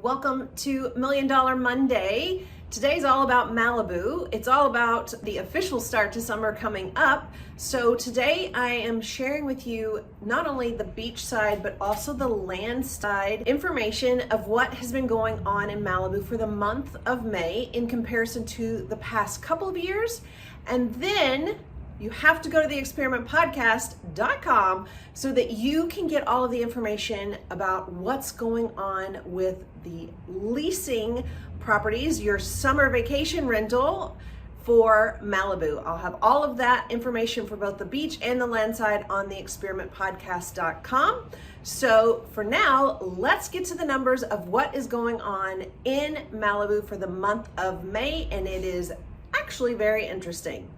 Welcome to Million Dollar Monday. Today's all about Malibu. It's all about the official start to summer coming up. So today I am sharing with you not only the beach side, but also the land side information of what has been going on in Malibu for the month of May in comparison to the past couple of years. And then you have to go to theexperimentpodcast.com so that you can get all of the information about what's going on with the leasing properties, your summer vacation rental for Malibu. I'll have all of that information for both the beach and the land side on theexperimentpodcast.com. So for now, let's get to the numbers of what is going on in Malibu for the month of May, and it is actually very interesting.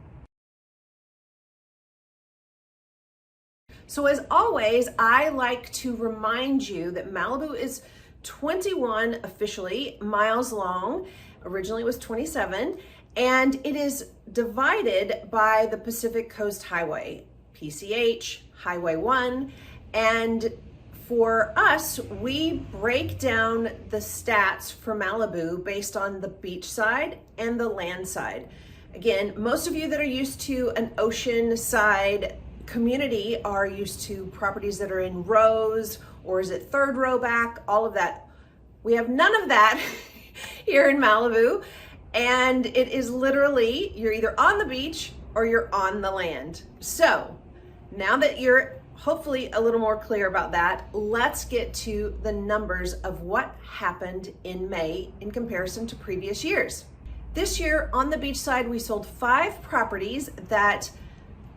So as always, I like to remind you that Malibu is 21 officially miles long. Originally it was 27, and it is divided by the Pacific Coast Highway, PCH, Highway 1. And for us, we break down the stats for Malibu based on the beach side and the land side. Again, most of you that are used to an ocean side community are used to properties that are in rows, or is it third row back, all of that. We have none of that here in Malibu, and it is literally, you're either on the beach or you're on the land. So now that you're hopefully a little more clear about that, let's get to the numbers of what happened in May in comparison to previous years. This year on the beach side, we sold 5 properties that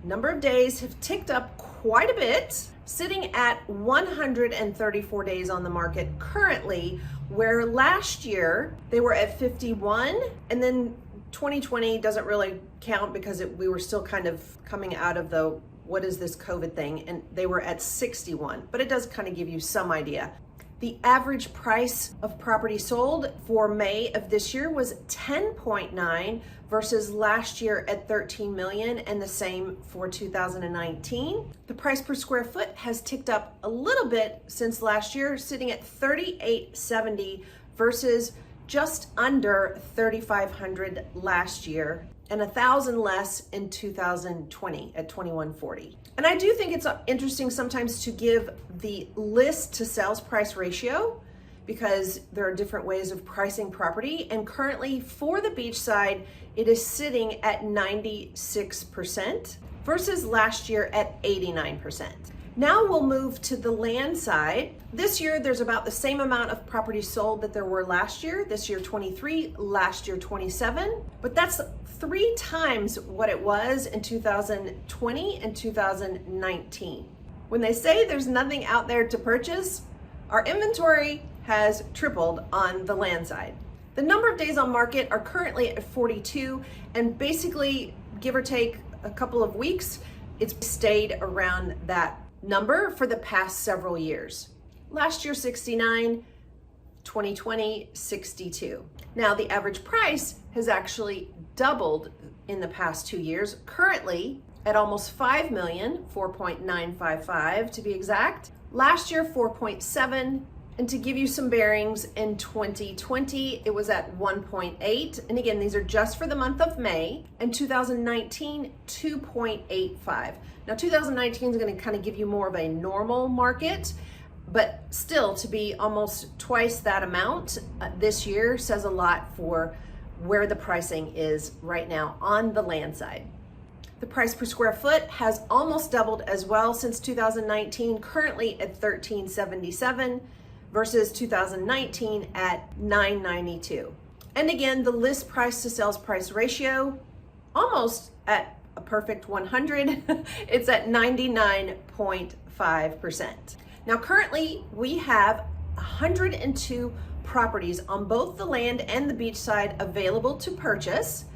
number of days have ticked up quite a bit, sitting at 134 days on the market currently, where last year they were at 51, and then 2020 doesn't really count because we were still kind of coming out of the what is this COVID thing, and they were at 61, but it does kind of give you some idea. The average price of property sold for May of this year was 10.9 versus last year at 13 million, and the same for 2019. The price per square foot has ticked up a little bit since last year, sitting at 38.70 versus just under 3,500 last year, and 1,000 less in 2020 at 2140. And I do think it's interesting sometimes to give the list to sales price ratio, because there are different ways of pricing property. And currently for the beach side, it is sitting at 96% versus last year at 89%. Now we'll move to the land side. This year, there's about the same amount of properties sold that there were last year. This year, 23, last year, 27. But that's 3 times what it was in 2020 and 2019. When they say there's nothing out there to purchase, our inventory has tripled on the land side. The number of days on market are currently at 42, and basically, give or take a couple of weeks, it's stayed around that number for the past several years. Last year, 69, 2020, 62. Now, the average price has actually doubled in the past 2 years, currently at almost 5 million, 4.955 to be exact. Last year, 4.7. And to give you some bearings, in 2020, it was at 1.8. And again, these are just for the month of May. And 2019, 2.85. Now, 2019 is going to kind of give you more of a normal market, but still to be almost twice that amount this year says a lot for where the pricing is right now on the land side. The price per square foot has almost doubled as well since 2019, currently at $13.77. versus 2019 at $9.92. And again, the list price to sales price ratio, almost at a perfect 100. It's at 99.5%. Now currently we have 102 properties on both the land and the beach side available to purchase.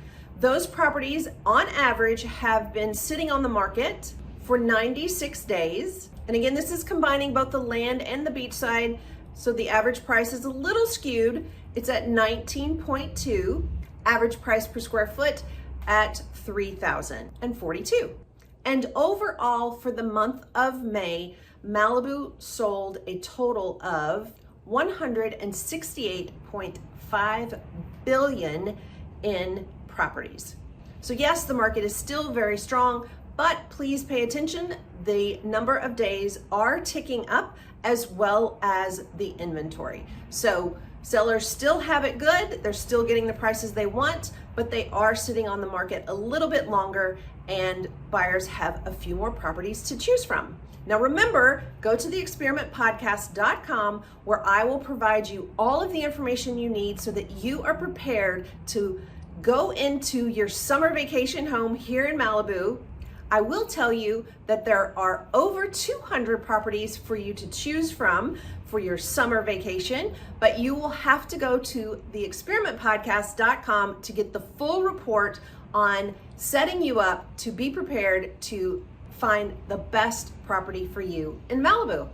Those properties on average have been sitting on the market for 96 days. And again, this is combining both the land and the beach side, so the average price is a little skewed. It's at 19.2, average price per square foot at 3,042. And overall for the month of May, Malibu sold a total of 168.5 billion in properties. So yes, the market is still very strong, but please pay attention. The number of days are ticking up as well as the inventory. So sellers still have it good. They're still getting the prices they want, but they are sitting on the market a little bit longer and buyers have a few more properties to choose from. Now remember, go to theexperimentpodcast.com where I will provide you all of the information you need so that you are prepared to go into your summer vacation home here in Malibu. I will tell you that there are over 200 properties for you to choose from for your summer vacation, but you will have to go to theexperimentpodcast.com to get the full report on setting you up to be prepared to find the best property for you in Malibu.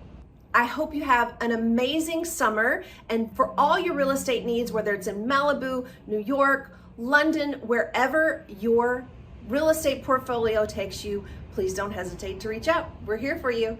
I hope you have an amazing summer, and for all your real estate needs, whether it's in Malibu, New York, London, wherever your real estate portfolio takes you, please don't hesitate to reach out. We're here for you.